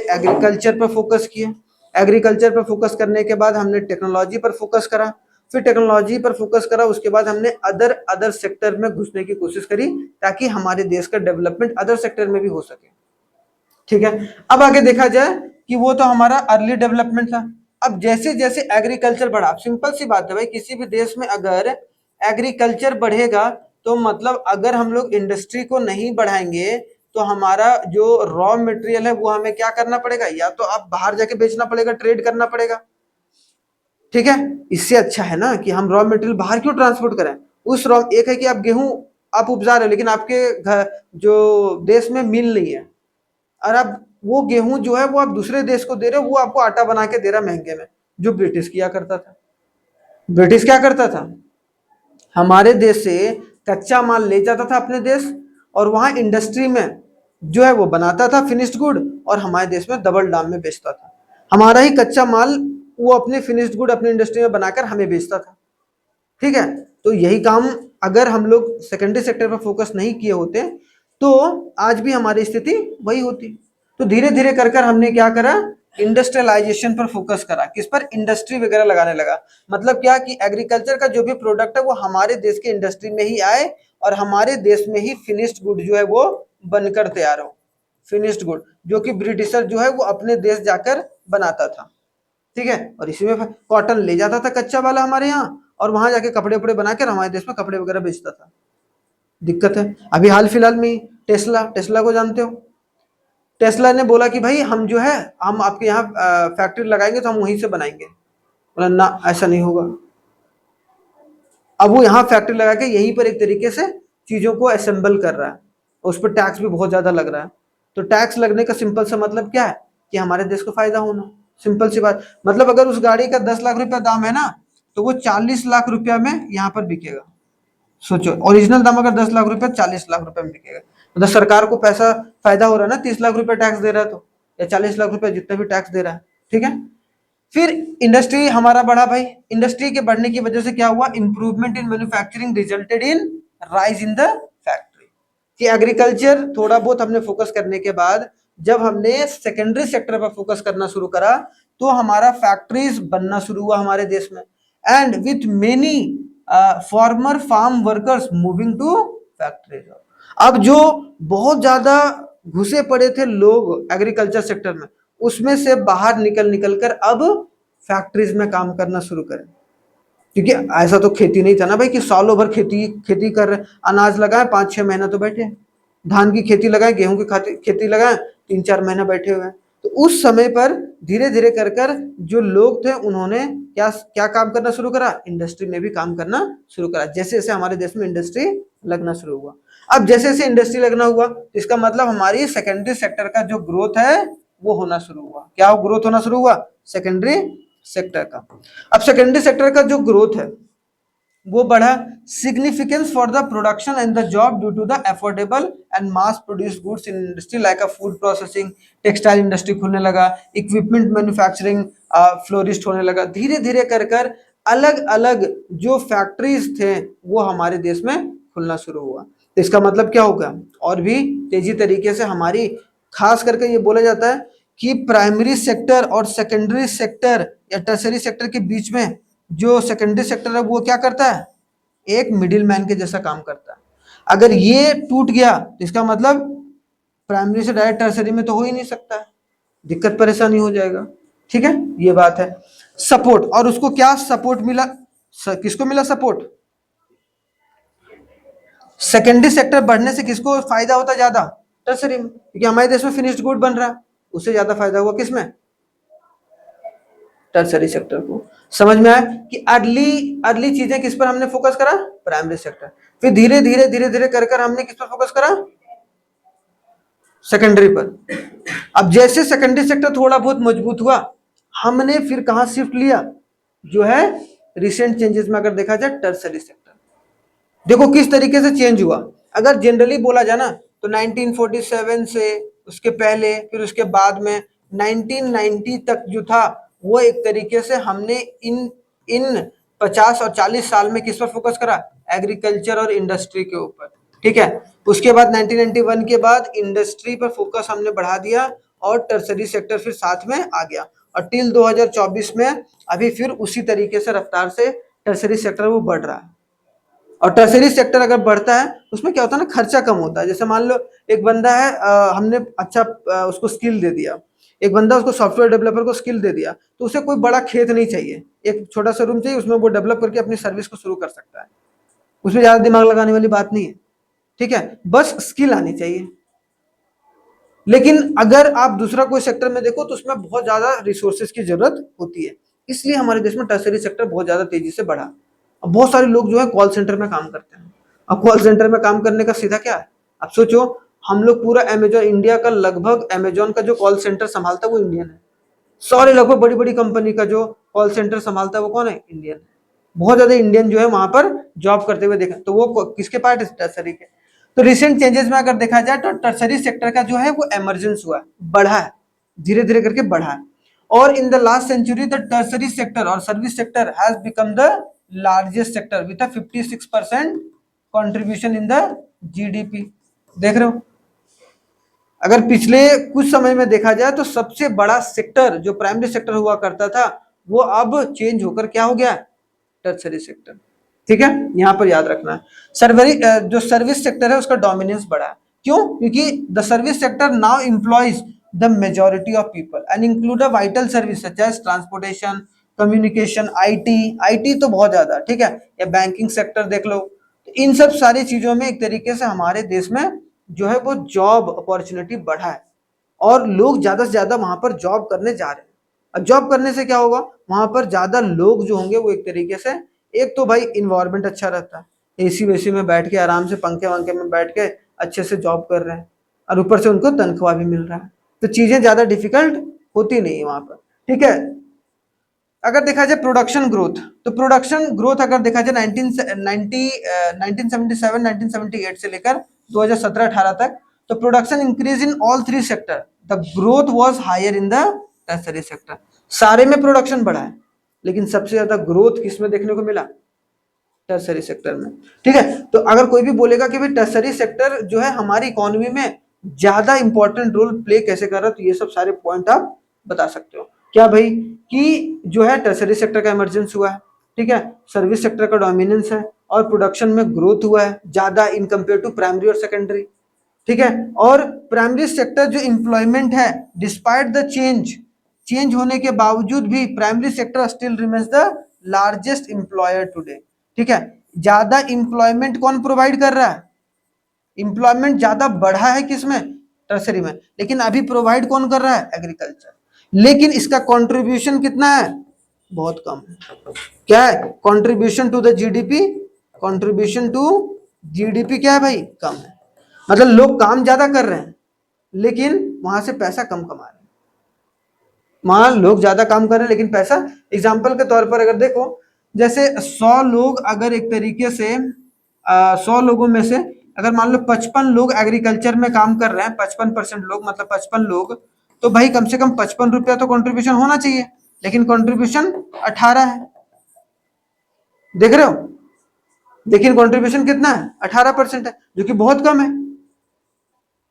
Agriculture पर focus किया, agriculture पर फोकस करने के बाद हमने टेक्नोलॉजी पर फोकस करा, फिर टेक्नोलॉजी पर फोकस करा, उसके बाद हमने अदर सेक्टर में घुसने की कोशिश करी ताकि हमारे देश का डेवलपमेंट अदर सेक्टर में भी हो सके। ठीक है, अब आगे देखा जाए कि वो तो हमारा अर्ली डेवलपमेंट था। अब जैसे जैसे एग्रीकल्चर बढ़ा, सिंपल सी बात है भाई, किसी भी देश में अगर एग्रीकल्चर बढ़ेगा तो मतलब अगर हम लोग इंडस्ट्री को नहीं बढ़ाएंगे तो हमारा जो रॉ मटेरियल है वो हमें क्या करना पड़ेगा, या तो आप बाहर जाके बेचना पड़ेगा, ट्रेड करना पड़ेगा। ठीक है, इससे अच्छा है ना कि हम रॉ मटेरियल बाहर क्यों ट्रांसपोर्ट करें। उस रॉ, एक है कि आप गेहूं आप उपजा रहे हो लेकिन आपके घर जो देश में मिल नहीं है, और अब वो गेहूं जो है वो आप दूसरे देश को दे रहे हो, वो आपको आटा बना के दे रहा महंगे में, जो ब्रिटिश किया करता था। ब्रिटिश क्या करता था, हमारे देश से कच्चा माल ले जाता था अपने देश, और वहां इंडस्ट्री में जो है वो बनाता था फिनिश्ड गुड, और हमारे देश में डबल दाम में बेचता था। हमारा ही कच्चा माल वो अपने फिनिश्ड गुड अपनी इंडस्ट्री में बनाकर हमें बेचता था। ठीक है, तो यही काम अगर हम लोग सेकेंडरी सेक्टर पर फोकस नहीं किए होते तो आज भी हमारी स्थिति वही होती। तो धीरे धीरे कर कर हमने क्या करा, इंडस्ट्रियलाइजेशन पर फोकस करा। किस पर, इंडस्ट्री वगैरह लगाने लगा। मतलब क्या कि एग्रीकल्चर का जो भी प्रोडक्ट है वो हमारे देश के इंडस्ट्री में ही आए और हमारे देश में ही फिनिश्ड गुड जो है वो बनकर तैयार हो। फिनिश्ड गुड जो कि ब्रिटिशर जो है वो अपने देश जाकर बनाता था। ठीक है, और इसी में कॉटन ले जाता था कच्चा वाला हमारे यहाँ, और वहां जाके कपड़े वपड़े बनाकर हमारे देश में कपड़े वगैरह बेचता था। दिक्कत है। अभी हाल फिलहाल में टेस्ला को जानते हो, टेस्ला ने बोला कि भाई हम जो है हम आपके यहाँ फैक्ट्री लगाएंगे तो हम वहीं से बनाएंगे। बोला ना, ऐसा नहीं होगा। अब वो यहाँ फैक्ट्री लगा के यहीं पर एक तरीके से चीजों को असेंबल कर रहा है, उस पर टैक्स भी बहुत ज्यादा लग रहा है। तो टैक्स लगने का सिंपल सा मतलब क्या है कि हमारे देश को फायदा होना, सिंपल सी बात। मतलब अगर उस गाड़ी का 10 लाख रुपया दाम है ना, तो वो 40 लाख रुपया में यहाँ पर बिकेगा। सोचो, ओरिजिनल दाम अगर 10 लाख रुपया 40 लाख रुपए में बिकेगा, मतलब सरकार को पैसा फायदा हो रहा है ना। 30 लाख रुपया टैक्स दे रहा है तो, या 40 लाख रुपया जितना भी टैक्स दे रहा है। ठीक है, फिर इंडस्ट्री हमारा बढ़ा भाई। इंडस्ट्री के बढ़ने की वजह से क्या हुआ, improvement in manufacturing resulted in rise in the factory. कि एग्रीकल्चर थोड़ा बहुत हमने फोकस करने के बाद जब हमने सेकेंडरी सेक्टर पर फोकस करना शुरू करा तो हमारा फैक्ट्रीज बनना शुरू हुआ हमारे देश में, and with many former farm workers moving to factories. अब जो बहुत ज्यादा घुसे पड़े थे लोग एग्रीकल्चर सेक्टर में, उसमें से बाहर निकल निकल कर अब फैक्ट्रीज में काम करना शुरू करें। क्योंकि ऐसा तो खेती नहीं था ना भाई कि सालों भर खेती कर रहे, अनाज लगाए 5-6 महीना तो बैठे, धान की खेती लगाए, गेहूं की खेती लगाए, 3-4 महीना बैठे हुए हैं। तो उस समय पर धीरे धीरे कर कर जो लोग थे उन्होंने क्या क्या काम करना शुरू करा, इंडस्ट्री में भी काम करना शुरू करा। जैसे जैसे हमारे देश में इंडस्ट्री लगना शुरू हुआ, अब जैसे जैसे इंडस्ट्री लगना हुआ तो इसका मतलब हमारी सेकेंडरी सेक्टर का जो ग्रोथ है वो होना शुरू हुआ। क्या ग्रोथ होना शुरू हुआ, सेकेंडरी सेक्टर का। अब सेकेंडरी सेक्टर का जो ग्रोथ है वो बढ़ा, significance for the production and the job due to the affordable and mass produce goods in industry like a food processing, textile industry खुलने लगा, इक्विपमेंट मैन्युफैक्चरिंग फ्लोरिस्ट होने लगा। धीरे धीरे कर कर अलग अलग जो फैक्ट्रीज थे वो हमारे देश में खुलना शुरू हुआ। तो इसका मतलब क्या होगा, और भी तेजी तरीके से हमारी, खास करके ये बोला जाता है कि प्राइमरी सेक्टर और सेकेंडरी सेक्टर या टर्सरी सेक्टर के बीच में जो सेकेंडरी सेक्टर है वो क्या करता है, एक मिडिल मैन के जैसा काम करता है। अगर ये टूट गया तो इसका मतलब प्राइमरी से डायरेक्ट टर्सरी में तो हो ही नहीं सकता, दिक्कत परेशानी हो जाएगा। ठीक है, ये बात है। सपोर्ट, और उसको क्या सपोर्ट मिला, किसको मिला सपोर्ट, सेकेंडरी सेक्टर बढ़ने से किसको फायदा होता ज्यादा, टर्सरी में, क्योंकि हमारे देश में फिनिश्ड गुड बन रहा है, उससे ज्यादा फायदा हुआ किसमें, टर्सरी सेक्टर को। समझ में आया कि अर्ली अर्ली चीजें किस पर हमने फोकस करा, प्राइमरी सेक्टर। फिर धीरे धीरे धीरे धीरे कर कर हमने किस पर फोकस करा, सेकेंडरी पर। अब जैसे सेकेंडरी सेक्टर थोड़ा बहुत मजबूत हुआ, हमने फिर कहां शिफ्ट लिया, जो है रिसेंट चेंजेस में अगर देखा जाए टर्सरी सेक्टर। देखो किस तरीके से चेंज हुआ। अगर जनरली बोला जाए ना तो 1947 से उसके पहले फिर उसके बाद में 1990 तक जो था वो एक तरीके से हमने इन इन 50 और 40 साल में किस पर फोकस करा, एग्रीकल्चर और इंडस्ट्री के ऊपर। ठीक है, उसके बाद 1991 के बाद इंडस्ट्री पर फोकस हमने बढ़ा दिया और टर्सरी सेक्टर फिर साथ में आ गया, और टिल 2024 में अभी फिर उसी तरीके से रफ्तार से टर्सरी सेक्टर वो बढ़ रहा है। और टर्सरी सेक्टर अगर बढ़ता है उसमें क्या होता है ना, खर्चा कम होता है। जैसे मान लो एक बंदा है, हमने अच्छा उसको स्किल दे दिया, एक बंदा उसको सॉफ्टवेयर डेवलपर को स्किल दे दिया, तो उसे कोई बड़ा खेत नहीं चाहिए, एक छोटा सा रूम चाहिए, उसमें वो डेवलप करके अपनी सर्विस को शुरू कर सकता है। उसमें ज्यादा दिमाग लगाने वाली बात नहीं है, ठीक है, बस स्किल आनी चाहिए। लेकिन अगर आप दूसरा कोई सेक्टर में देखो तो उसमें बहुत ज्यादा रिसोर्सेज की जरूरत होती है, इसलिए हमारे देश में टर्सरी सेक्टर बहुत ज्यादा तेजी से बढ़ा। अब बहुत सारे लोग जो है कॉल सेंटर में काम करते हैं। अब कॉल सेंटर में काम करने का सीधा क्या है, अब सोचो, हम लोग पूरा अमेजोन, इंडिया का लगभग अमेजोन का जो कॉल सेंटर संभालता है वो इंडियन है। सारे लगभग बड़ी बड़ी कंपनी का जो कॉल सेंटर संभालता है वो कौन है, इंडियन है। बहुत ज्यादा इंडियन जो है वहां पर जॉब करते हुए देखा, तो वो किसके पार्ट है, टर्सरी के। तो रिसेंट चेंजेस में अगर देखा जाए तो टर्सरी सेक्टर का जो है वो एमर्जेंस हुआ है, बढ़ा है, धीरे धीरे करके बढ़ा है। और in the last century the tertiary sector और service sector has become the largest sector with a 56% contribution in the GDP. देख रहे हो, अगर पिछले कुछ समय में देखा जाए तो सबसे बड़ा सेक्टर जो प्राइमरी सेक्टर हुआ करता था वो अब चेंज होकर क्या हो गया, टर्सरी सेक्टर। ठीक है, यहां पर याद रखना है। सर्वरी जो सर्विस सेक्टर है उसका डोमिनेंस बढ़ा है। क्यों, क्योंकि the service sector now employs the majority of people and include a vital service such as transportation, communication, IT, IT तो बहुत ज्यादा, ठीक है, या बैंकिंग सेक्टर देख लो। तो इन सब सारी चीजों में एक तरीके से हमारे देश में जो है वो जॉब अपॉर्चुनिटी बढ़ा है, और लोग ज्यादा से ज्यादा वहां पर जॉब करने जा रहे हैं। अब जॉब करने से क्या होगा, वहां पर ज्यादा लोग जो होंगे वो एक तरीके से, एक तो भाई इन्वायरमेंट अच्छा रहता है, एसी वेसी में बैठ के आराम से पंखे वंखे में बैठ के अच्छे से जॉब कर रहे हैं, और ऊपर से उनको तनख्वाह भी मिल रहा है, तो चीजें ज्यादा डिफिकल्ट होती नहीं है वहां पर। ठीक है, अगर देखा जाए प्रोडक्शन ग्रोथ, तो प्रोडक्शन ग्रोथ अगर देखा जाए 1977 1978 से लेकर 2017-18 तक, तो production increase in all three sector, the growth was higher in the tertiary sector. सारे में प्रोडक्शन बढ़ा है, लेकिन सबसे ज्यादा ग्रोथ किसमें देखने को मिला, टर्सरी सेक्टर में। ठीक है, तो अगर कोई भी बोलेगा कि भाई टर्सरी सेक्टर जो है हमारी इकोनॉमी में ज्यादा इंपॉर्टेंट रोल प्ले कैसे कर रहा है, तो ये सब सारे पॉइंट आप बता सकते हो। क्या भाई, कि जो है टर्सरी सेक्टर का इमरजेंस हुआ है, ठीक है, सर्विस सेक्टर का डोमिनेंस है, और प्रोडक्शन में ग्रोथ हुआ है ज्यादा इन कंपेयर टू प्राइमरी और सेकेंडरी। ठीक है, और प्राइमरी सेक्टर जो एम्प्लॉयमेंट है, डिस्पाइट द चेंज होने के बावजूद भी primary sector still remains the largest employer today. ठीक है, ज्यादा एम्प्लॉयमेंट कौन प्रोवाइड कर रहा है, एम्प्लॉयमेंट ज्यादा बढ़ा है किसमें, टर्सरी में, लेकिन अभी प्रोवाइड कौन कर रहा है, एग्रीकल्चर। लेकिन इसका कंट्रीब्यूशन कितना है, बहुत कम है। क्या है contribution to the GDP, contribution to GDP क्या है भाई, कम है। मतलब लोग काम ज्यादा कर रहे हैं लेकिन वहां से पैसा कम कमा रहे हैं। वहां लोग ज्यादा काम कर रहे हैं लेकिन पैसा, एग्जाम्पल के तौर पर अगर देखो, जैसे 100 लोग अगर एक तरीके से 100 लोगों में से अगर मान लो 55 लोग एग्रीकल्चर में काम कर रहे हैं, 55% लोग, मतलब 55 लोग, तो भाई कम से कम 55 रुपया तो कंट्रीब्यूशन होना चाहिए, लेकिन कंट्रीब्यूशन 18 है। देख रहे हो, लेकिन कंट्रीब्यूशन कितना है, 18% है, जो कि बहुत कम है।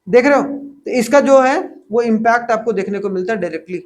देख रहे हो, तो इसका जो है वो इम्पैक्ट आपको देखने को मिलता है डायरेक्टली